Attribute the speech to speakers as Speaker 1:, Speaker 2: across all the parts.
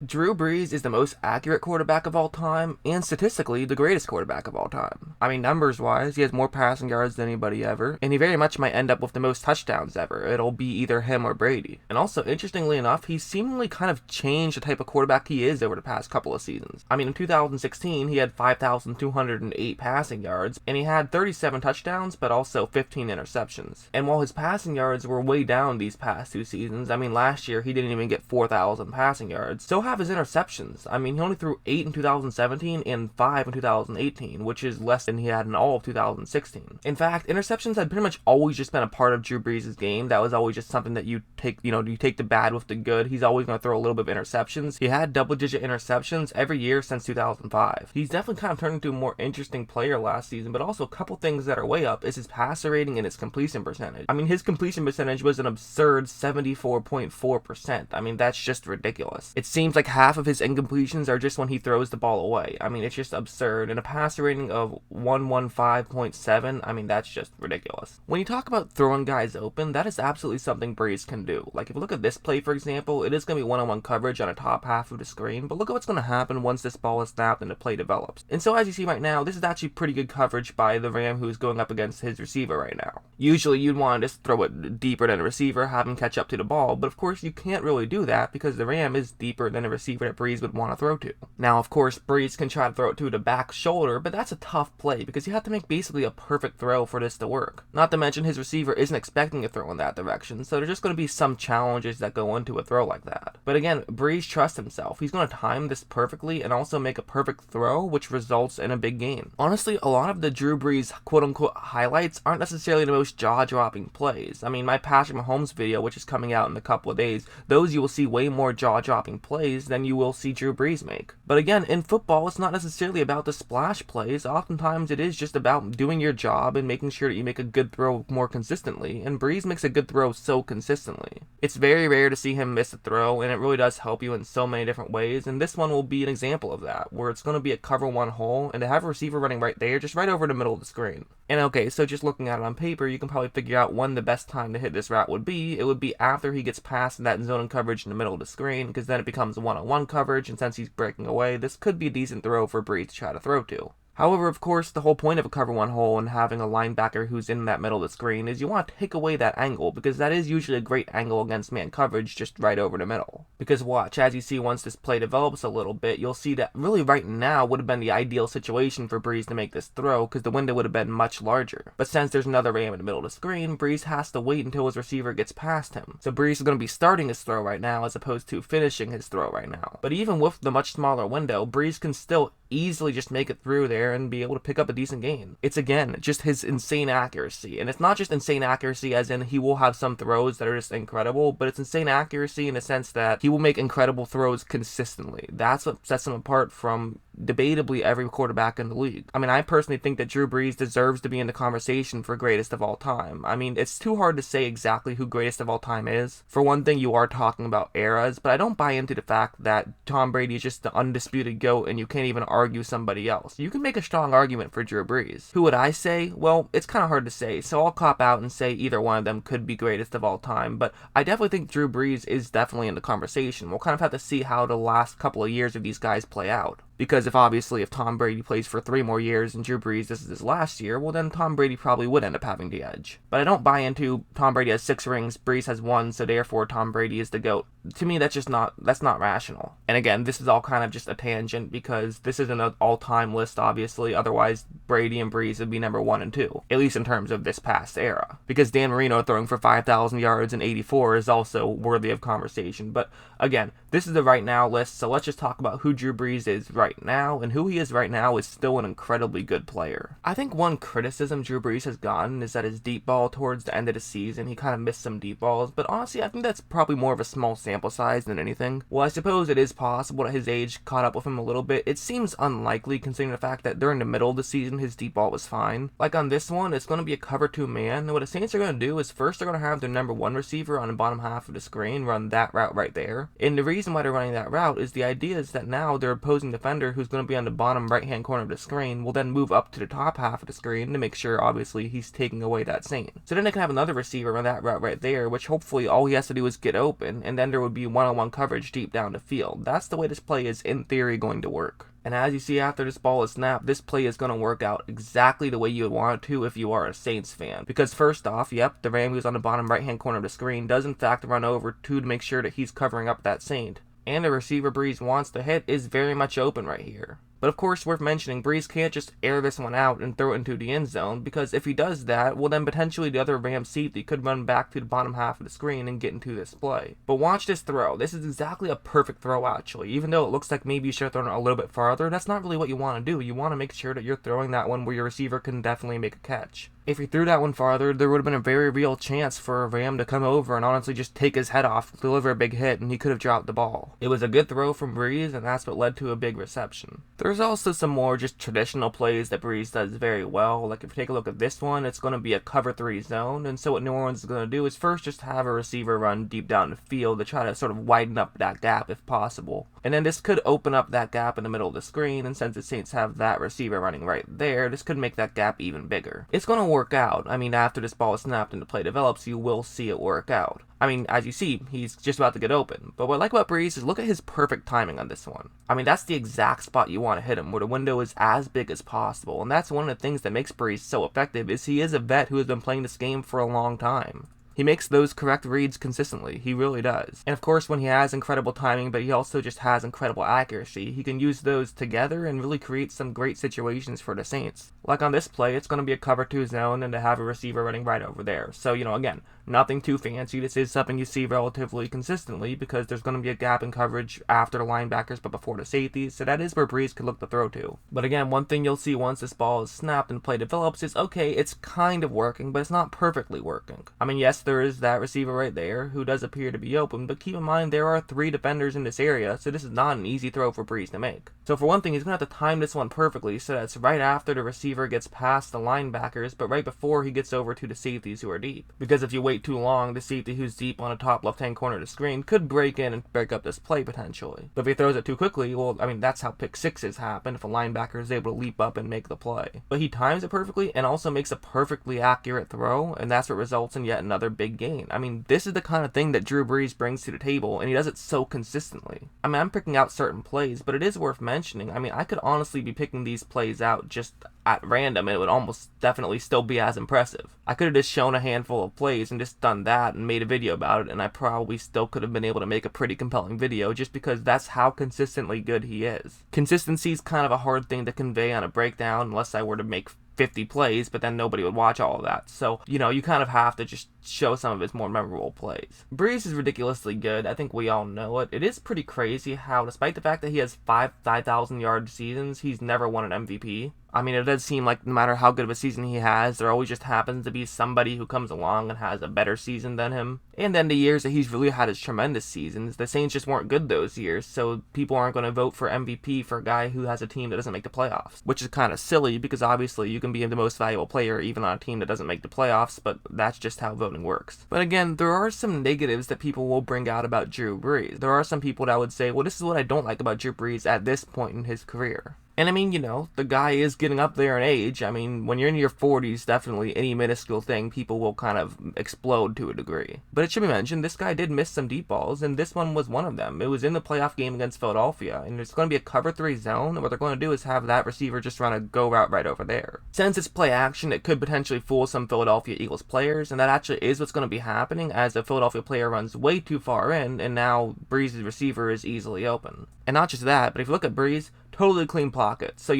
Speaker 1: Drew Brees is the most accurate quarterback of all time, and statistically, the greatest quarterback of all time. I mean, numbers-wise, he has more passing yards than anybody ever, and he very much might end up with the most touchdowns ever. It'll be either him or Brady. And also, interestingly enough, he's seemingly kind of changed the type of quarterback he is over the past couple of seasons. I mean, in 2016, he had 5,208 passing yards, and he had 37 touchdowns, but also 15 interceptions. And while his passing yards were way down these past two seasons, I mean, last year he didn't even get 4,000 passing yards, so have his interceptions. I mean, he only threw 8 in 2017 and 5 in 2018, which is less than he had in all of 2016. In fact, interceptions had pretty much always just been a part of Drew Brees' game. That was always just something that you take the bad with the good. He's always going to throw a little bit of interceptions. He had double-digit interceptions every year since 2005. He's definitely kind of turned into a more interesting player last season, but also a couple things that are way up is his passer rating and his completion percentage. I mean, his completion percentage was an absurd 74.4%. I mean, that's just ridiculous. It seems like half of his incompletions are just when he throws the ball away. I mean, it's just absurd. And a passer rating of 115.7, I mean, that's just ridiculous. When you talk about throwing guys open, that is absolutely something Brees can do. Like, if you look at this play, for example, it is going to be one-on-one coverage on the top half of the screen, but look at what's going to happen once this ball is snapped and the play develops. And so, as you see right now, this is actually pretty good coverage by the Ram who's going up against his receiver right now. Usually, you'd want to just throw it deeper than the receiver, have him catch up to the ball, but of course, you can't really do that because the Ram is deeper than the receiver that Brees would want to throw to. Now, of course, Brees can try to throw it to the back shoulder, but that's a tough play because you have to make basically a perfect throw for this to work. Not to mention his receiver isn't expecting a throw in that direction, so there's just going to be some challenges that go into a throw like that. But again, Brees trusts himself. He's going to time this perfectly and also make a perfect throw, which results in a big gain. Honestly, a lot of the Drew Brees quote-unquote highlights aren't necessarily the most jaw-dropping plays. I mean, my Patrick Mahomes video, which is coming out in a couple of days, those you will see way more jaw-dropping plays than you will see Drew Brees make. But again, in football, it's not necessarily about the splash plays. Oftentimes, it is just about doing your job and making sure that you make a good throw more consistently, and Brees makes a good throw so consistently. It's very rare to see him miss a throw, and it really does help you in so many different ways, and this one will be an example of that, where it's going to be a cover one hole, and to have a receiver running right there, just right over the middle of the screen. And okay, so just looking at it on paper, you can probably figure out when the best time to hit this route would be. It would be after he gets past that zone and coverage in the middle of the screen, because then it becomes one-on-one coverage, and since he's breaking away, this could be a decent throw for Brees to try to throw to. However, of course, the whole point of a cover one hole and having a linebacker who's in that middle of the screen is you want to take away that angle, because that is usually a great angle against man coverage just right over the middle. Because watch, as you see once this play develops a little bit, you'll see that really right now would have been the ideal situation for Brees to make this throw, because the window would have been much larger. But since there's another Ram in the middle of the screen, Brees has to wait until his receiver gets past him. So Brees is going to be starting his throw right now as opposed to finishing his throw right now. But even with the much smaller window, Brees can still easily just make it through there and be able to pick up a decent gain. It's again just his insane accuracy, and it's not just insane accuracy as in he will have some throws that are just incredible, but it's insane accuracy in the sense that he will make incredible throws consistently. That's what sets him apart from debatably every quarterback in the league. I mean, I personally think that Drew Brees deserves to be in the conversation for greatest of all time. I mean, it's too hard to say exactly who greatest of all time is. For one thing, you are talking about eras, but I don't buy into the fact that Tom Brady is just the undisputed GOAT and you can't even argue somebody else. You can make a strong argument for Drew Brees. Who would I say? Well, it's kind of hard to say, so I'll cop out and say either one of them could be greatest of all time, but I definitely think Drew Brees is definitely in the conversation. We'll kind of have to see how the last couple of years of these guys play out. Because if Tom Brady plays for 3 more years and Drew Brees this is his last year, well then Tom Brady probably would end up having the edge. But I don't buy into Tom Brady has 6 rings, Brees has 1, so therefore Tom Brady is the GOAT. To me, that's not rational. And again, this is all kind of just a tangent because this isn't an all-time list, obviously. Otherwise, Brady and Brees would be number 1 and 2, at least in terms of this past era. Because Dan Marino throwing for 5,000 yards in '84 is also worthy of conversation. But again, this is the right now list, so let's just talk about who Drew Brees is right now, and who he is right now is still an incredibly good player. I think one criticism Drew Brees has gotten is that his deep ball towards the end of the season, he kind of missed some deep balls, but honestly, I think that's probably more of a small sample size than anything. Well, I suppose it is possible that his age caught up with him a little bit. It seems unlikely considering the fact that during the middle of the season, his deep ball was fine. Like on this one, it's going to be a cover 2 man, and what the Saints are going to do is first they're going to have their number 1 receiver on the bottom half of the screen run that route right there. And the reason why they're running that route is the idea is that now their opposing defender who's going to be on the bottom right hand corner of the screen will then move up to the top half of the screen to make sure obviously he's taking away that Saint. So then they can have another receiver on that route right there, which hopefully all he has to do is get open, and then their would be one-on-one coverage deep down the field. That's the way this play is, in theory, going to work. And as you see after this ball is snapped, this play is going to work out exactly the way you would want it to if you are a Saints fan. Because first off, yep, the Ram who's on the bottom right-hand corner of the screen does in fact run over to make sure that he's covering up that Saint. And the receiver Brees wants to hit is very much open right here. But of course, worth mentioning, Brees can't just air this one out and throw it into the end zone, because if he does that, well then potentially the other Rams safety could run back to the bottom half of the screen and get into this play. But watch this throw. This is exactly a perfect throw actually. Even though it looks like maybe you should have thrown it a little bit farther, that's not really what you want to do. You want to make sure that you're throwing that one where your receiver can definitely make a catch. If he threw that one farther, there would have been a very real chance for a Ram to come over and honestly just take his head off, deliver a big hit, and he could have dropped the ball. It was a good throw from Brees, and that's what led to a big reception. There's also some more just traditional plays that Brees does very well. Like if you take a look at this one, it's going to be a cover 3 zone, and so what New Orleans is going to do is first just have a receiver run deep down the field to try to sort of widen up that gap if possible. And then this could open up that gap in the middle of the screen, and since the Saints have that receiver running right there, this could make that gap even bigger. It's going to work out. I mean, after this ball is snapped and the play develops, you will see it work out. I mean, as you see, he's just about to get open. But what I like about Brees is look at his perfect timing on this one. I mean, that's the exact spot you want to hit him, where the window is as big as possible. And that's one of the things that makes Brees so effective, is he is a vet who has been playing this game for a long time. He makes those correct reads consistently. He really does. And of course, when he has incredible timing, but he also just has incredible accuracy, he can use those together and really create some great situations for the Saints. Like on this play, it's going to be a cover 2 zone and to have a receiver running right over there. So, again, nothing too fancy. This is something you see relatively consistently because there's going to be a gap in coverage after the linebackers but before the safeties, so that is where Brees could look to throw to. But again, one thing you'll see once this ball is snapped and play develops is, okay, it's kind of working, but it's not perfectly working. I mean, yes, there is that receiver right there who does appear to be open, but keep in mind there are 3 defenders in this area, so this is not an easy throw for Brees to make. So for one thing, he's going to have to time this one perfectly so that's right after the receiver gets past the linebackers, but right before he gets over to the safeties who are deep. Because if you wait too long, the safety who's deep on the top left-hand corner of the screen could break in and break up this play potentially. But if he throws it too quickly, well, I mean, that's how pick sixes happen, if a linebacker is able to leap up and make the play. But he times it perfectly and also makes a perfectly accurate throw, and that's what results in yet another big gain. I mean, this is the kind of thing that Drew Brees brings to the table, and he does it so consistently. I mean, I'm picking out certain plays, but it is worth mentioning. I mean, I could honestly be picking these plays out just at random, and it would almost definitely still be as impressive. I could have just shown a handful of plays and just done that and made a video about it, and I probably still could have been able to make a pretty compelling video just because that's how consistently good he is. Consistency is kind of a hard thing to convey on a breakdown unless I were to make 50 plays, but then nobody would watch all of that. So, you kind of have to just show some of his more memorable plays. Brees is ridiculously good. I think we all know it. It is pretty crazy how, despite the fact that he has 5,000-yard seasons, he's never won an MVP. I mean, it does seem like no matter how good of a season he has, there always just happens to be somebody who comes along and has a better season than him. And then the years that he's really had his tremendous seasons, the Saints just weren't good those years, so people aren't going to vote for MVP for a guy who has a team that doesn't make the playoffs. Which is kind of silly, because obviously you can be the most valuable player even on a team that doesn't make the playoffs, but that's just how voting works. But again, there are some negatives that people will bring out about Drew Brees. There are some people that would say, well, this is what I don't like about Drew Brees at this point in his career. And I mean, the guy is getting up there in age. I mean, when you're in your 40s, definitely any minuscule thing, people will kind of explode to a degree. But it should be mentioned, this guy did miss some deep balls, and this one was one of them. It was in the playoff game against Philadelphia, and it's going to be a cover 3 zone, and what they're going to do is have that receiver just run a go route right over there. Since it's play action, it could potentially fool some Philadelphia Eagles players, and that actually is what's going to be happening as the Philadelphia player runs way too far in, and now Brees' receiver is easily open. And not just that, but if you look at Brees, totally clean pocket. So,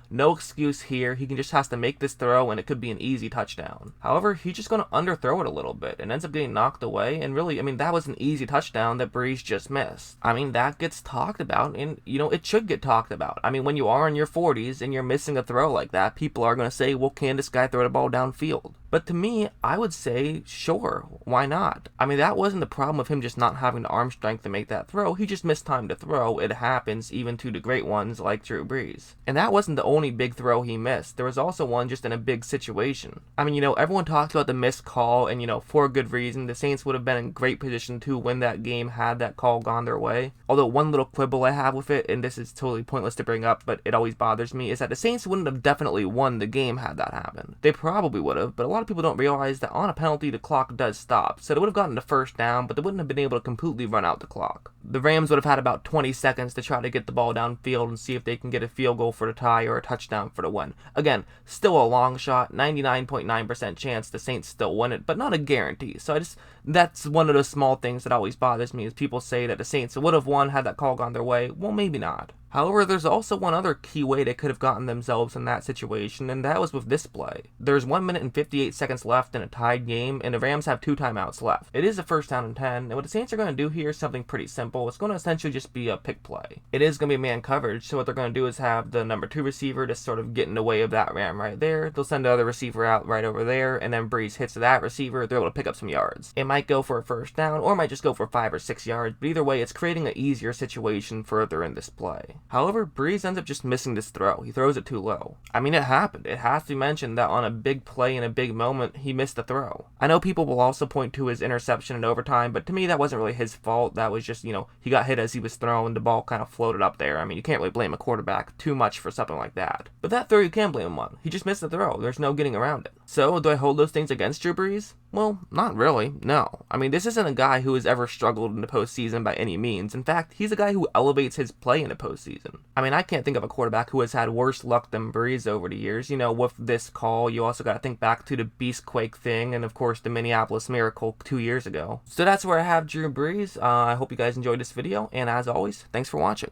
Speaker 1: no excuse here. He just has to make this throw and it could be an easy touchdown. However, he's just going to underthrow it a little bit and ends up getting knocked away. And really, I mean, that was an easy touchdown that Brees just missed. I mean, that gets talked about and, it should get talked about. I mean, when you are in your 40s and you're missing a throw like that, people are going to say, well, can this guy throw the ball downfield? But to me, I would say, sure, why not? I mean, that wasn't the problem of him just not having the arm strength to make that throw. He just missed time to throw. It happens even to the great ones like Drew Brees. And that wasn't the only big throw he missed. There was also one just in a big situation. I mean, everyone talks about the missed call, and, for a good reason. The Saints would have been in great position to win that game had that call gone their way. Although one little quibble I have with it, and this is totally pointless to bring up, but it always bothers me, is that the Saints wouldn't have definitely won the game had that happened. They probably would have, but a lot of people don't realize that on a penalty the clock does stop, so they would have gotten the first down, but they wouldn't have been able to completely run out the clock. The Rams would have had about 20 seconds to try to get the ball downfield and see if they can get a field goal for the tie or a touchdown for the win. Again, still a long shot, 99.9% chance the Saints still win it, but not a guarantee. So that's one of those small things that always bothers me, is people say that the Saints would have won had that call gone their way. Well, maybe not. However, there's also one other key way they could have gotten themselves in that situation, and that was with this play. There's 1 minute and 58 seconds left in a tied game, and the Rams have 2 timeouts left. It is a first down and 10, and what the Saints are going to do here is something pretty simple. It's going to essentially just be a pick play. It is going to be man coverage, so what they're going to do is have the number 2 receiver just sort of get in the way of that Ram right there. They'll send the other receiver out right over there, and then Brees hits that receiver. They're able to pick up some yards. It might go for a first down, or it might just go for 5 or 6 yards, but either way, it's creating an easier situation further in this play. However, Brees ends up just missing this throw. He throws it too low. I mean, it happened. It has to be mentioned that on a big play in a big moment, he missed the throw. I know people will also point to his interception in overtime, but to me, that wasn't really his fault. That was just, he got hit as he was throwing. The ball kind of floated up there. I mean, you can't really blame a quarterback too much for something like that. But that throw, you can blame him on. He just missed the throw. There's no getting around it. So, do I hold those things against Drew Brees? Well, not really, no. I mean, this isn't a guy who has ever struggled in the postseason by any means. In fact, he's a guy who elevates his play in the postseason. I mean, I can't think of a quarterback who has had worse luck than Brees over the years. With this call, you also got to think back to the Beastquake thing, and of course, the Minneapolis Miracle 2 years ago. So that's where I have Drew Brees. I hope you guys enjoyed this video, and as always, thanks for watching.